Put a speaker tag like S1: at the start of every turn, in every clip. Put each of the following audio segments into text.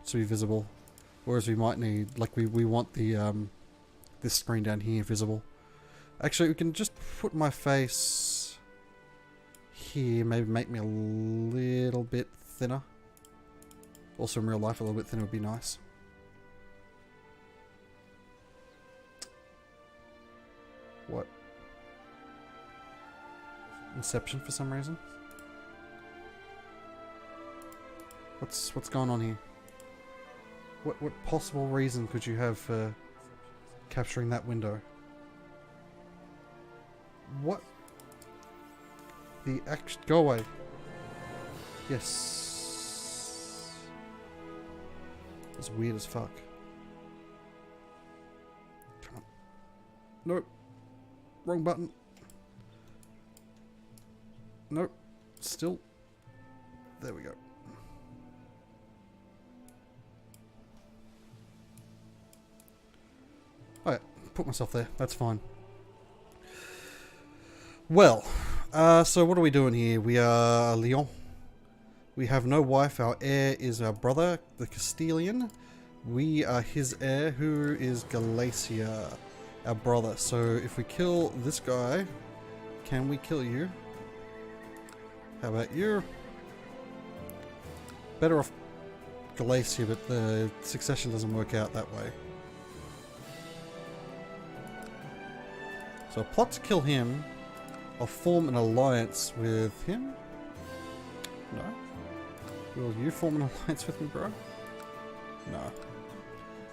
S1: to be visible. Whereas we might need, like we want the this screen down here visible. Actually, we can just put my face here, maybe make me a little bit thinner. Also in real life, a little bit thinner would be nice. What? Inception for some reason? What's going on here? What possible reason could you have for capturing that window? What? The action... Go away. Yes. It's weird as fuck. Come on. Nope. Wrong button. Nope. Still. There we go. Alright, put myself there. That's fine. Well, so what are we doing here? We are Leon. We have no wife. Our heir is our brother, the Castilian. We are his heir, who is Galacia, our brother. So if we kill this guy, can we kill you? How about you? Better off Galacia, but the succession doesn't work out that way. So I plot to kill him. I'll form an alliance with him. No. Will you form an alliance with me, bro? No.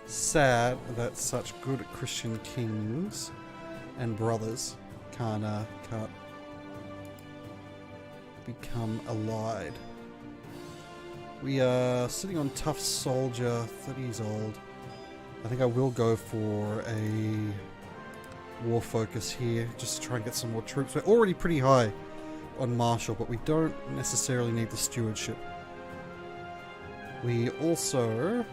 S1: Sad that such good Christian kings and brothers can't become allied. We are sitting on tough soldier, 30 years old. I think I will go for a war focus here, just to try and get some more troops. We're already pretty high on martial, but we don't necessarily need the stewardship. We also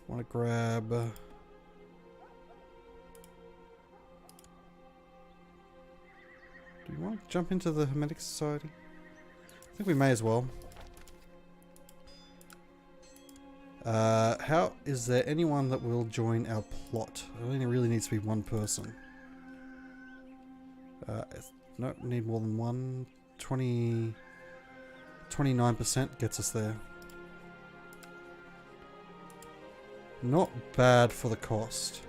S1: want to grab do we want to jump into the Hermetic Society? I think we may as well. How is there anyone that will join our plot? It only really needs to be one person. No, need more than one. 29% gets us there. Not bad for the cost.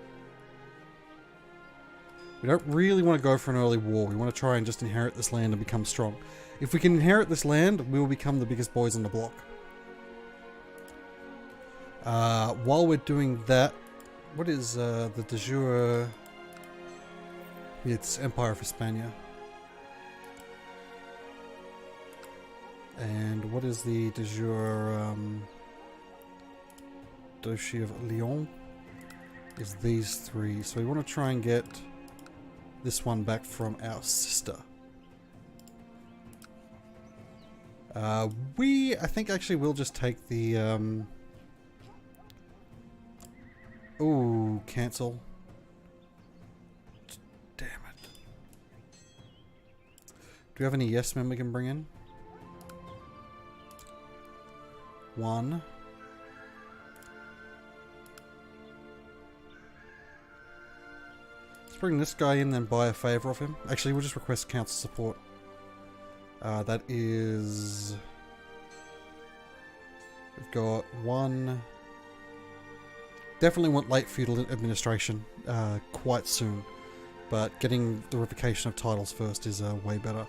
S1: We don't really want to go for an early war. We want to try and just inherit this land and become strong. If we can inherit this land, we will become the biggest boys on the block. While we're doing that, what is the de jure? It's Empire of Hispania. And what is the de jure Duchy of Lyon? Is these three. So we want to try and get this one back from our sister. I think actually we'll just take the ooh, cancel. Damn it. Do we have any yes men we can bring in? One. Let's bring this guy in, then buy a favor of him. Actually, we'll just request council support. That is... We've got one... Definitely want late feudal administration quite soon. But getting the revocation of titles first is way better.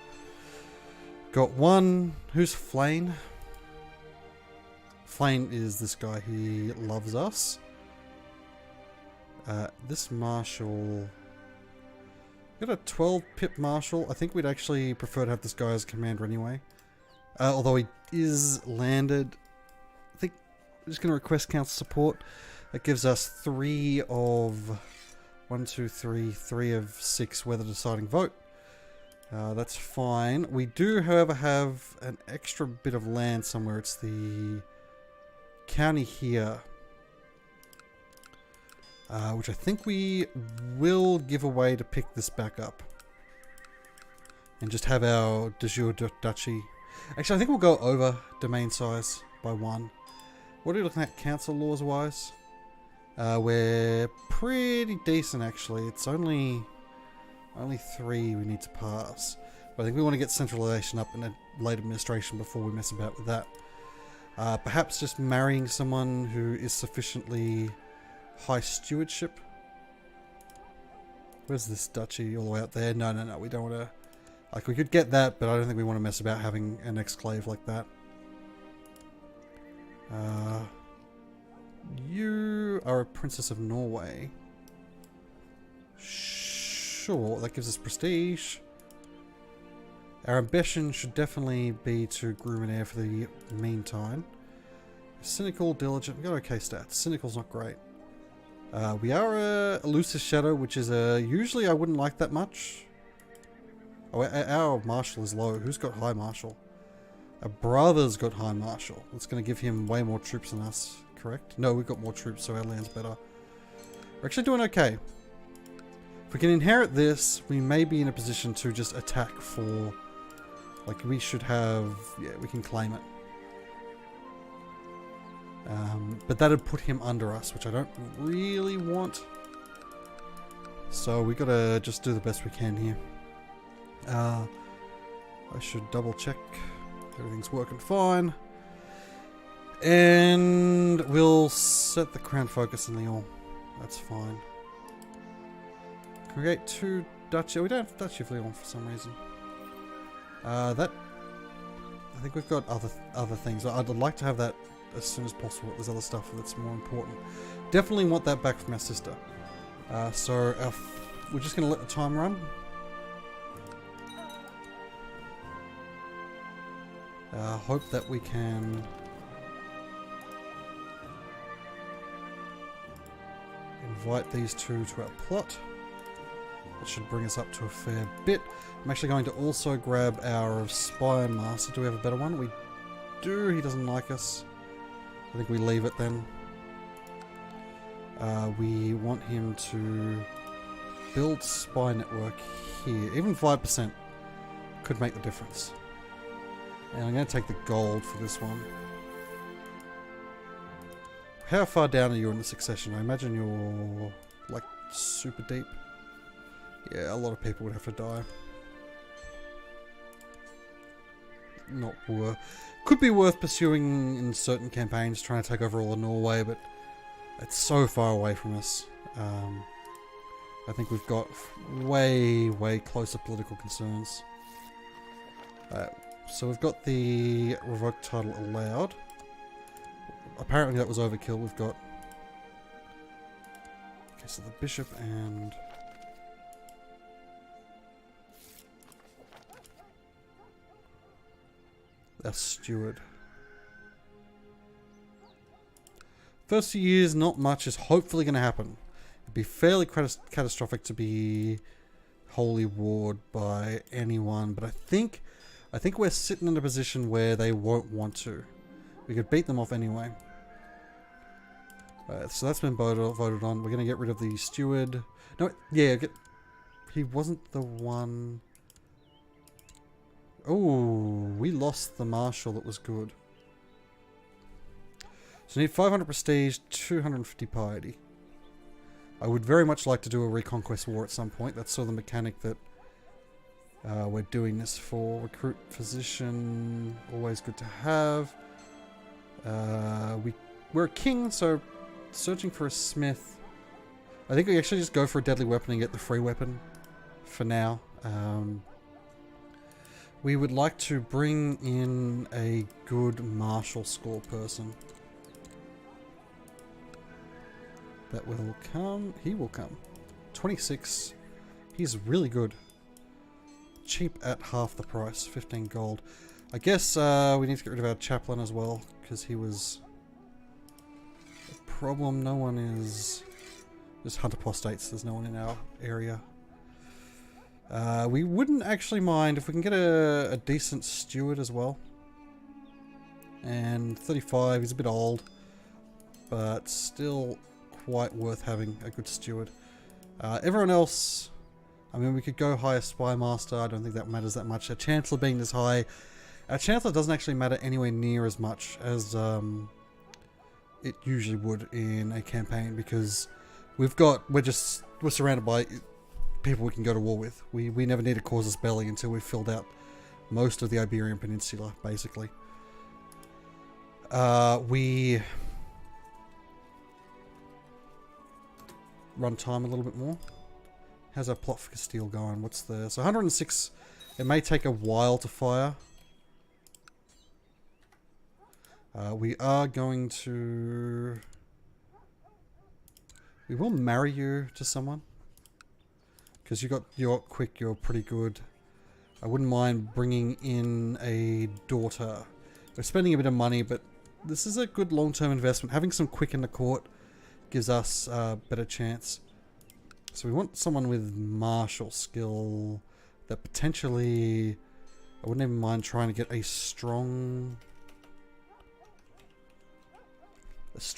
S1: Got one... Who's Flane? Flane is this guy. He loves us. This marshal... Got a 12 pip marshal. I think we'd actually prefer to have this guy as commander anyway. Although he is landed. I think we're just going to request council support. That gives us 3 of 1, 2, 3, 3 of 6 weather deciding vote. That's fine. We do, however, have an extra bit of land somewhere. It's the county here. Which I think we will give away to pick this back up. And just have our de jure duchy. Actually, I think we'll go over domain size by 1. What are we looking at council laws wise? We're pretty decent actually. It's only 3 we need to pass. But I think we want to get centralization up in a late administration before we mess about with that. Perhaps just marrying someone who is sufficiently high stewardship. Where's this duchy all the way out there? No, we don't want to... Like, we could get that, but I don't think we want to mess about having an exclave like that. You are a princess of Norway. Sure, that gives us prestige. Our ambition should definitely be to groom an heir for the meantime. Cynical, diligent, we got okay stats. Cynical's not great. We are a elusive shadow, which is usually I wouldn't like that much. Oh, our marshal is low. Who's got high marshal? Our brother's got high marshal. That's going to give him way more troops than us, correct? No, we've got more troops, so our land's better. We're actually doing okay. If we can inherit this, we may be in a position to just attack for... Like, we should have... Yeah, we can claim it. But that'd put him under us, which I don't really want. So we gotta just do the best we can here. I should double check. Everything's working fine. And we'll set the crown focus in Lyon. That's fine. Create 2 duchy. We don't have Duchy of Lyon for some reason. I think we've got other things. I'd like to have that as soon as possible. There's other stuff that's more important. Definitely want that back from our sister. So we're just going to let the time run. Hope that we can invite these 2 to our plot. That should bring us up to a fair bit. I'm actually going to also grab our Spy Master. Do we have a better one? We do. He doesn't like us. I think we leave it then. We want him to build spy network here. Even 5% could make the difference. And I'm going to take the gold for this one. How far down are you in the succession? I imagine you're like super deep. Yeah, a lot of people would have to die. Not worth. Could be worth pursuing in certain campaigns, trying to take over all of Norway, but it's so far away from us. I think we've got way closer political concerns. So we've got the revoked title allowed. Apparently that was overkill. We've got... Okay, so the bishop and... our steward. First few years, not much is hopefully going to happen. It'd be fairly catastrophic to be wholly warred by anyone, but I think we're sitting in a position where they won't want to. We could beat them off anyway. So that's been voted on. We're going to get rid of the steward. No, yeah, he wasn't the one... Oh, we lost the marshal that was good. So we need 500 prestige, 250 piety. I would very much like to do a reconquest war at some point. That's sort of the mechanic that we're doing this for. Recruit physician, always good to have. We're a king, so searching for a smith. I think we actually just go for a deadly weapon and get the free weapon for now. We would like to bring in a good martial score person. That will come. He will come. 26. He's really good. Cheap at half the price. 15 gold. I guess we need to get rid of our chaplain as well, because he was a problem. No one is... Just hunter apostates. There's no one in our area. We wouldn't actually mind if we can get a decent steward as well. And 35, he's a bit old, but still quite worth having a good steward. Everyone else, I mean, we could go higher Spy Master. I don't think that matters that much. Our Chancellor being this high, our Chancellor doesn't actually matter anywhere near as much as it usually would in a campaign, because we're surrounded by people we can go to war with. We never need a casus belli until we've filled out most of the Iberian Peninsula, basically. We run time a little bit more. How's our plot for Castile going? What's the... So 106, it may take a while to fire. We are going to... We will marry you to someone. Because you're quick, you're pretty good. I wouldn't mind bringing in a daughter. We're spending a bit of money, but this is a good long-term investment. Having some quick in the court gives us a better chance. So we want someone with martial skill that potentially... I wouldn't even mind trying to get a strong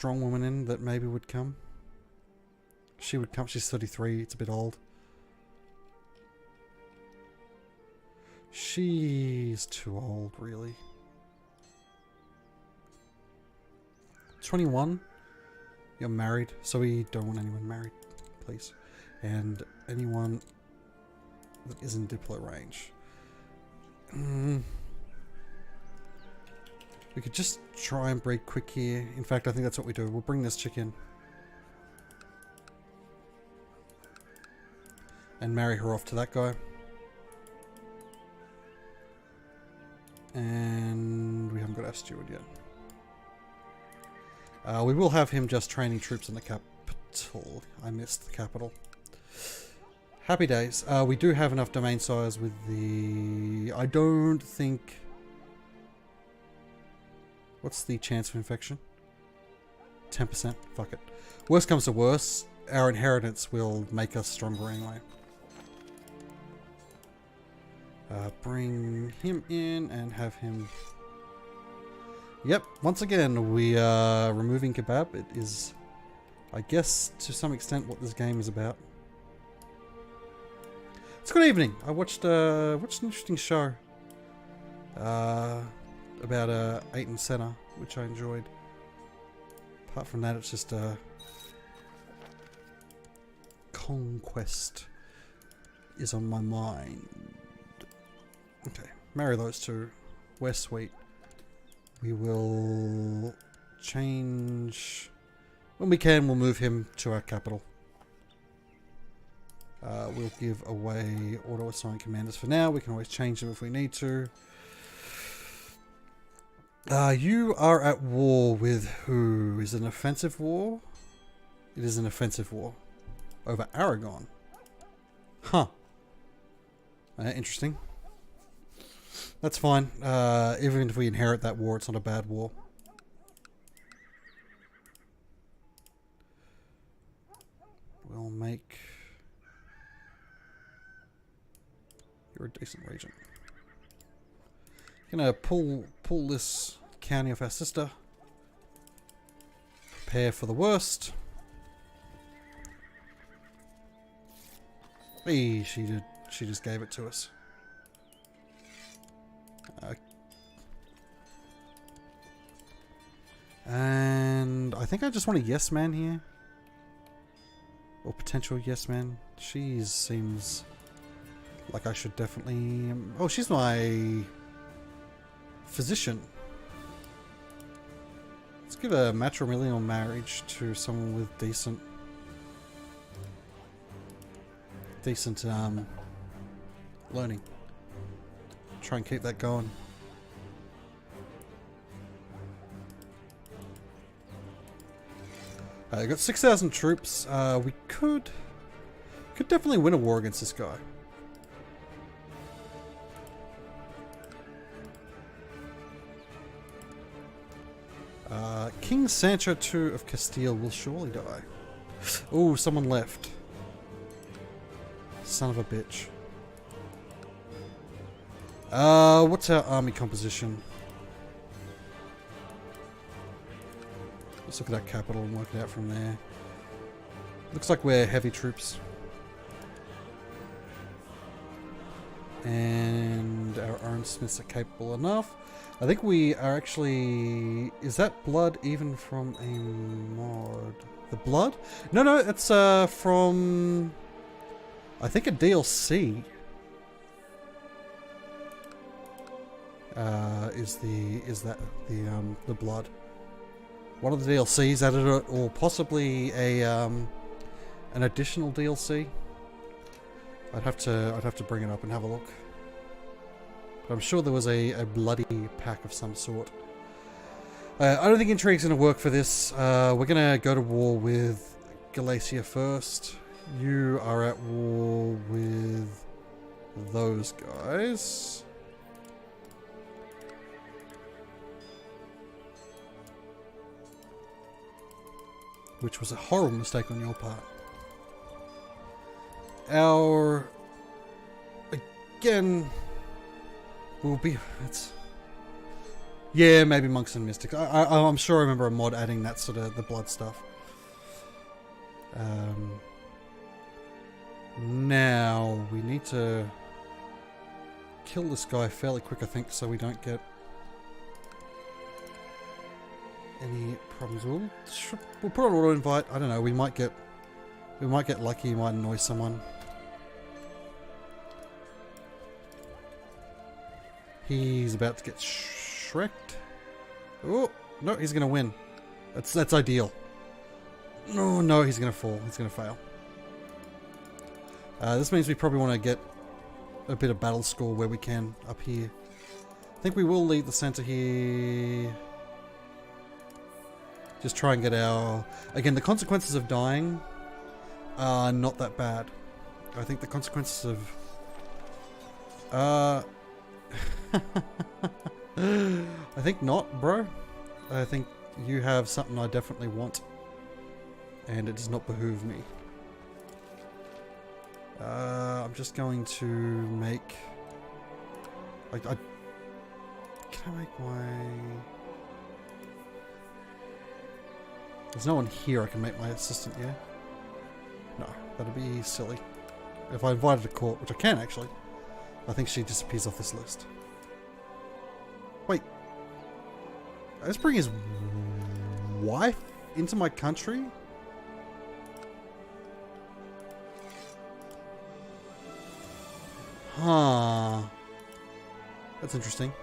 S1: woman in that maybe would come. She would come. She's 33. It's a bit old. She's too old, really. 21. You're married, so we don't want anyone married, please. And anyone that isn't Diplo range. We could just try and break quick here. In fact, I think that's what we do. We'll bring this chick in. And marry her off to that guy. And we haven't got our steward yet. We will have him just training troops in the capital. I missed the capital. Happy days. We do have enough domain size with the... I don't think... What's the chance of infection? 10%. Fuck it. Worst comes to worst, our inheritance will make us stronger anyway. Bring him in and have him... Yep, once again, we are removing kebab. It is, I guess, to some extent what this game is about. It's good evening. I watched an interesting show about Ayrton Senna, which I enjoyed. Apart from that, it's just Conquest is on my mind. Okay, marry those two. We're sweet. We will change... When we can, we'll move him to our capital. We'll give away auto-assign commanders for now. We can always change them if we need to. You are at war with who? Is it an offensive war? It is an offensive war. Over Aragon. Huh. Interesting. That's fine. Even if we inherit that war, it's not a bad war. We'll make... You're a decent regent. Gonna pull this county off our sister. Prepare for the worst. Hey, she just gave it to us. And I think I just want a yes man here. Or potential yes man. She seems like I should definitely... Oh, she's my physician. Let's give a matrimonial marriage to someone with decent learning. Try and keep that going. Got 6,000 troops. We could definitely win a war against this guy. King Sancho II of Castile will surely die. Oh, someone left. Son of a bitch. What's our army composition? Let's look at our capital and work it out from there. Looks like we're heavy troops. And our own smiths are capable enough. I think we are actually... Is that blood even from a mod? The blood? No, it's from... I think a DLC. Is that the blood? One of the DLCs added it, or possibly a an additional DLC. I'd have to bring it up and have a look. But I'm sure there was a bloody pack of some sort. I don't think intrigue's going to work for this. We're going to go to war with Galatia first. You are at war with those guys. Which was a horrible mistake on your part. Our... Again... will be... It's... Yeah, maybe monks and mystics. I'm sure I remember a mod adding that sort of the blood stuff. Now, we need to kill this guy fairly quick, I think, so we don't get any problems. We'll put on auto invite. I don't know. We might get lucky. We might annoy someone. He's about to get shreked. Oh no, he's gonna win. That's ideal. No, he's gonna fall. He's gonna fail. This means we probably want to get a bit of battle score where we can up here. I think we will lead the center here. Just try and get our... Again, the consequences of dying are not that bad. I think the consequences of... I think not, bro. I think you have something I definitely want. And it does not behoove me. I'm just going to make... Can I make my... There's no one here I can make my assistant, yeah? No, that'd be silly. If I invited a court, which I can actually, I think she disappears off this list. Wait. Let's bring his wife into my country? Huh. That's interesting.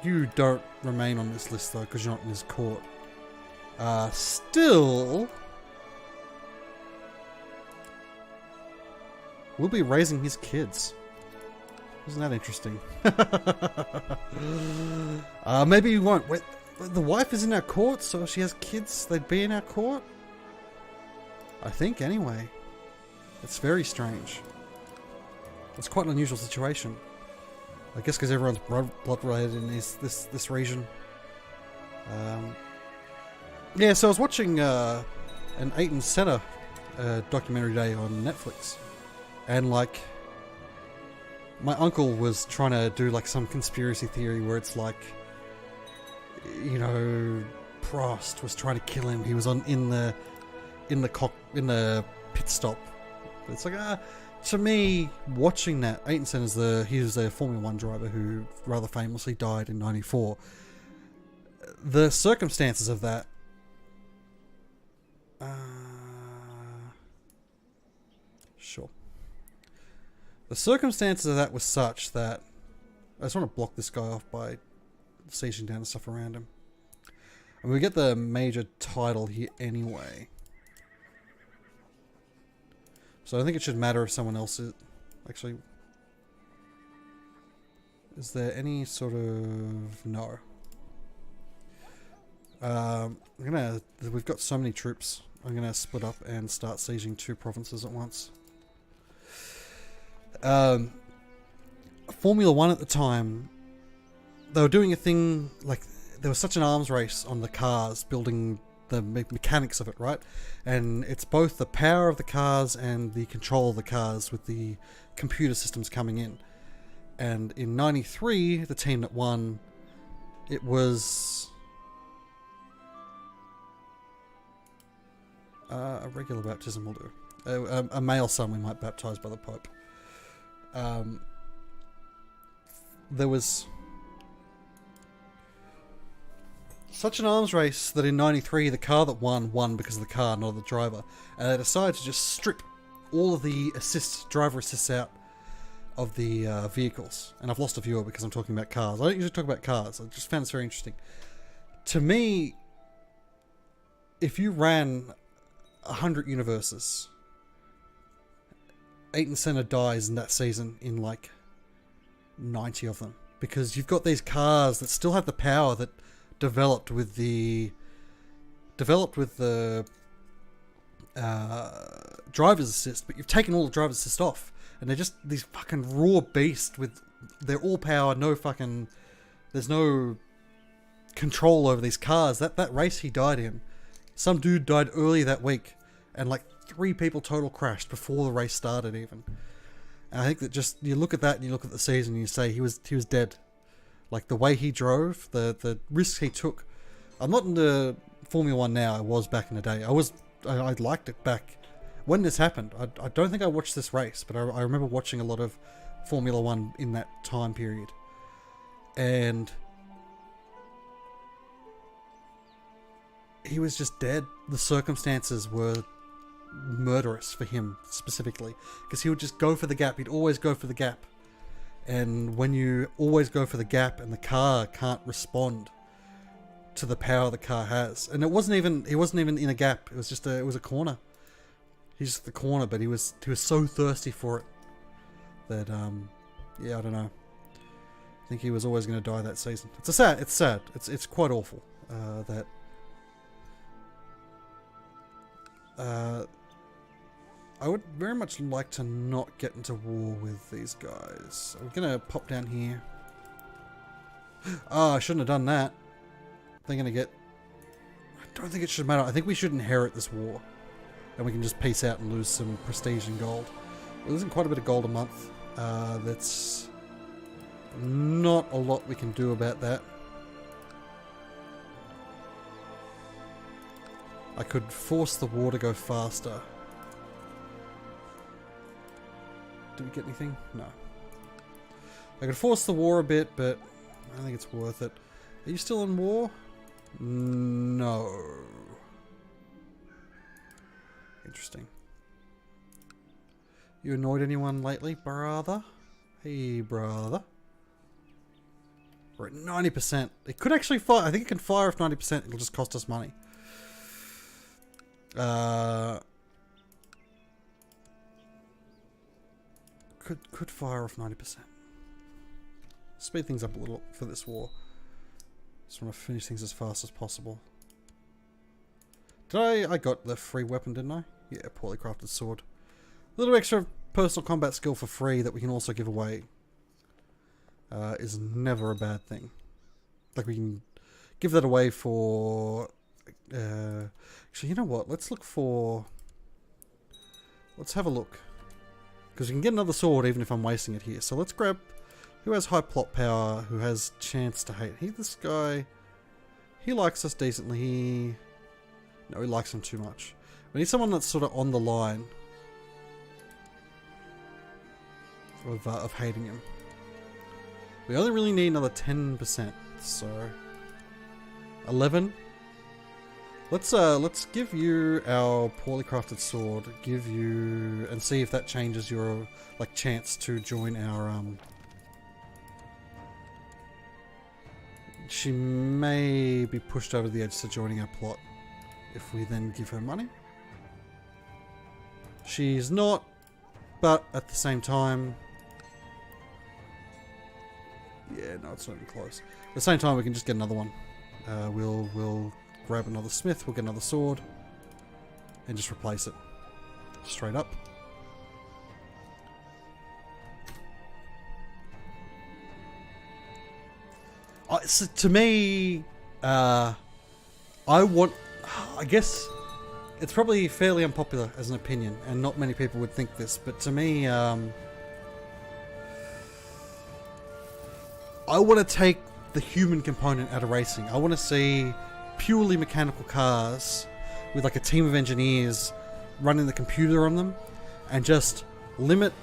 S1: You don't remain on this list though, because you're not in his court. Still... We'll be raising his kids. Isn't that interesting? Maybe we won't. Wait, the wife is in our court, so if she has kids, they'd be in our court? I think, anyway. It's very strange. It's quite an unusual situation. I guess because everyone's blood related in this region. Yeah, so I was watching an Ayton Center documentary day on Netflix. And like, my uncle was trying to do like some conspiracy theory where it's like, you know, Prost was trying to kill him. He was in the pit stop. It's like, to me, watching that, Ayton Senna's he was a Formula 1 driver who rather famously died in '94. The circumstances of that, sure. The circumstances of that was such that I just want to block this guy off by sieging down the stuff around him. And we get the major title here anyway. So I don't think it should matter if someone else is... Actually... Is there any sort of... No. We've got so many troops. I'm gonna split up and start sieging 2 provinces at once. Formula 1 at the time, they were doing a thing like there was such an arms race on the cars, building the mechanics of it, right? And it's both the power of the cars and the control of the cars with the computer systems coming in. And in '93, the team that won, it was a regular baptism will do. A male son we might baptize by the Pope. there was such an arms race that in 93 the car that won because of the car, not the driver, and they decided to just strip all of the driver assists out of the vehicles. And I've lost a viewer because I'm talking about cars. I don't usually talk about cars. I just found this very interesting. To me, if you ran 100 universes, Ayrton Senna dies in that season in like 90 of them, because you've got these cars that still have the power that developed with the driver's assist, but you've taken all the driver's assist off, and they're just these fucking raw beasts with their all power, there's no control over these cars. That race he died in, some dude died early that week, and like 3 people total crashed before the race started even. And I think that just, you look at that and you look at the season and you say he was dead. Like the way he drove, the risks he took. I'm not into Formula 1 now. I was back in the day. I liked it back when this happened. I don't think I watched this race, but I remember watching a lot of Formula 1 in that time period. And he was just dead. The circumstances were murderous for him specifically, because he would just go for the gap. He'd always go for the gap. And when you always go for the gap and the car can't respond to the power the car has, and he wasn't even in a gap, it was just it was a corner. He's just the corner, but he was so thirsty for it that yeah, I don't know. I think he was always going to die that season. It's sad. It's quite awful that I would very much like to not get into war with these guys. I'm gonna pop down here. Oh, I shouldn't have done that. They're gonna get... I don't think it should matter. I think we should inherit this war. And we can just peace out and lose some prestige and gold. We're losing quite a bit of gold a month. That's not a lot we can do about that. I could force the war to go faster. Did we get anything? No. I could force the war a bit, but I don't think it's worth it. Are you still in war? No. Interesting. You annoyed anyone lately, brother? Hey, brother. We're at 90%. It could actually fire. I think it can fire off 90%. It'll just cost us money. Could fire off 90%. Speed things up a little for this war. Just want to finish things as fast as possible. I got the free weapon, didn't I? Yeah, poorly crafted sword. A little extra personal combat skill for free that we can also give away. Is never a bad thing. Like, we can give that away for... actually, you know what? Let's look for... Let's have a look. Because we can get another sword even if I'm wasting it here. So let's grab... Who has high plot power? Who has chance to hate? This guy... He likes us decently. No, he likes him too much. We need someone that's sort of on the line of hating him. We only really need another 10%. So... 11. Let's give you our poorly crafted sword. Give you... And see if that changes your, like, chance to join our, She may be pushed over the edge to joining our plot if we then give her money. She's not, but at the same time... Yeah, no, it's not even close. At the same time, we can just get another one. We'll grab another smith, we'll get another sword, and just replace it. Straight up. So to me, I guess it's probably fairly unpopular as an opinion, and not many people would think this, but to me, I want to take the human component out of racing. I want to see purely mechanical cars with like a team of engineers running the computer on them, and just limit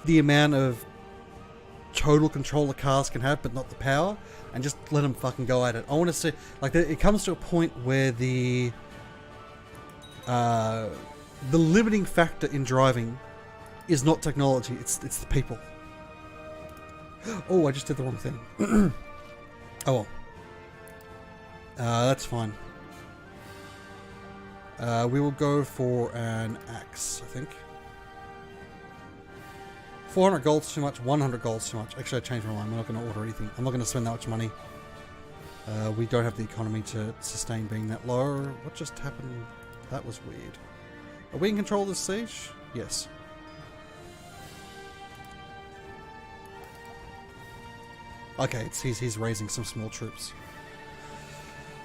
S1: the amount of total control the cars can have, but not the power, and just let them fucking go at it. I want to see, like, it comes to a point where the limiting factor in driving is not technology, it's the people. Oh, I just did the wrong thing. Oh well. That's fine. We will go for an axe, I think. 400 gold's too much, 100 gold's too much. Actually, I changed my mind. I'm not going to order anything. I'm not going to spend that much money. We don't have the economy to sustain being that low. What just happened? That was weird. Are we in control of this siege? Yes. Okay, he's raising some small troops.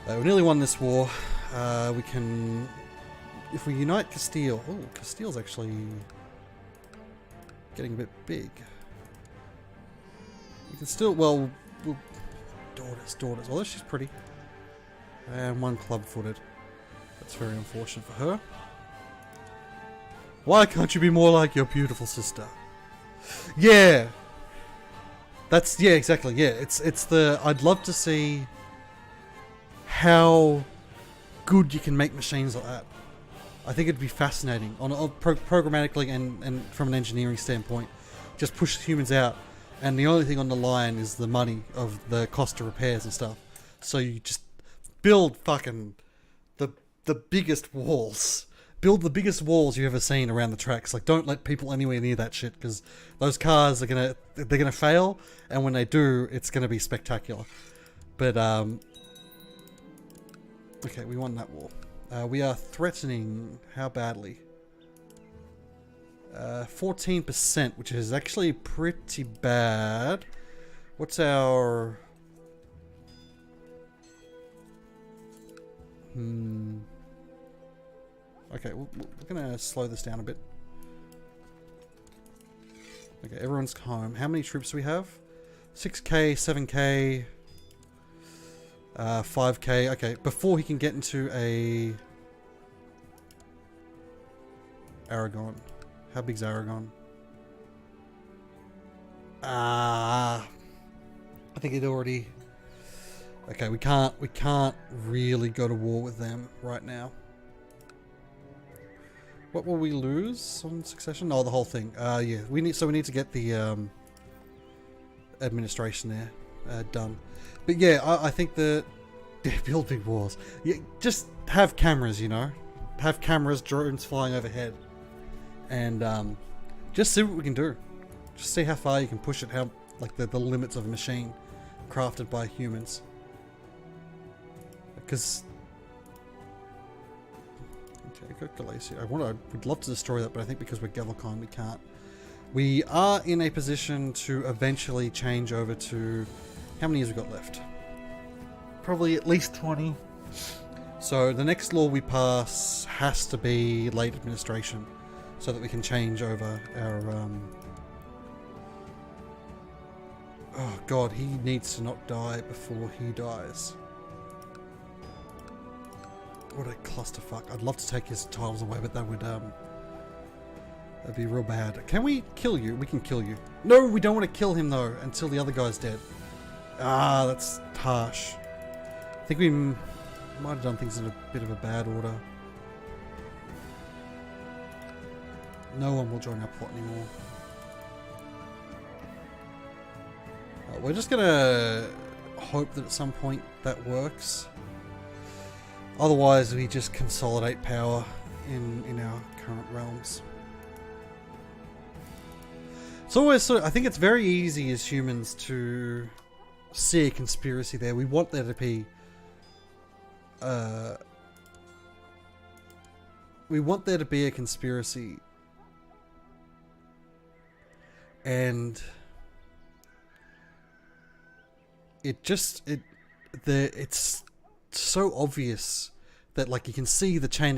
S1: We nearly won this war. We can... If we unite Castile... Oh, Castile's actually getting a bit big. We can still... Well... Daughters. Although she's pretty. And one club-footed. That's very unfortunate for her. Why can't you be more like your beautiful sister? Yeah! Yeah, exactly, yeah. It's the... I'd love to see how good you can make machines like that. I think it'd be fascinating on programmatically and from an engineering standpoint. Just push humans out, and the only thing on the line is the money of the cost of repairs and stuff. So you just build fucking the biggest walls. Build the biggest walls you've ever seen around the tracks. Like, don't let people anywhere near that shit, because those cars they're gonna fail, and when they do, it's gonna be spectacular. But okay, we won that war. We are threatening how badly? 14%, which is actually pretty bad. What's our... Okay, we're gonna slow this down a bit. Okay, everyone's home. How many troops do we have? 6k, 7k, 5k. Okay, before he can get into a... Aragon. How big's Aragon? I think it already... Okay, we can't really go to war with them right now. What will we lose on succession? Oh, the whole thing. Yeah, we need to get the administration there done. But yeah, I think that build big wars. Yeah, just have cameras, you know, have cameras, drones flying overhead, and just see what we can do. Just see how far you can push it. How like the limits of a machine crafted by humans. Because. Galacia. We'd love to destroy that, but I think because we're Galacon, we can't. We are in a position to eventually change over to... How many years we got left? Probably at least 20. So the next law we pass has to be late administration, so that we can change over our... Oh god, he needs to not die before he dies. What a clusterfuck. I'd love to take his titles away, but that would, that'd be real bad. Can we kill you? We can kill you. No, we don't want to kill him, though, until the other guy's dead. Ah, that's harsh. I think we might have done things in a bit of a bad order. No one will join our plot anymore. We're just gonna hope that at some point that works. Otherwise, we just consolidate power in our current realms. It's always so. I think it's very easy as humans to see a conspiracy there. We want there to be. We want there to be a conspiracy, and it's so obvious that like you can see the chain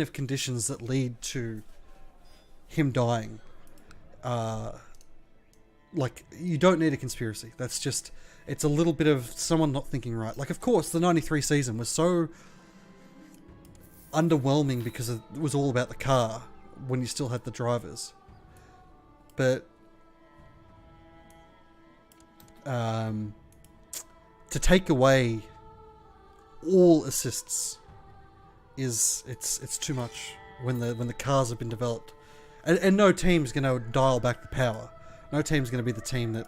S1: of conditions that lead to him dying. Like you don't need a conspiracy. That's just it's a little bit of someone not thinking right. Like of course the 93 season was so underwhelming because it was all about the car when you still had the drivers. but to take away all assists is it's too much when the cars have been developed, and no team's going to dial back the power. No team's going to be the team that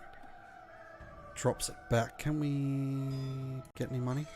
S1: drops it back. Can we get any money?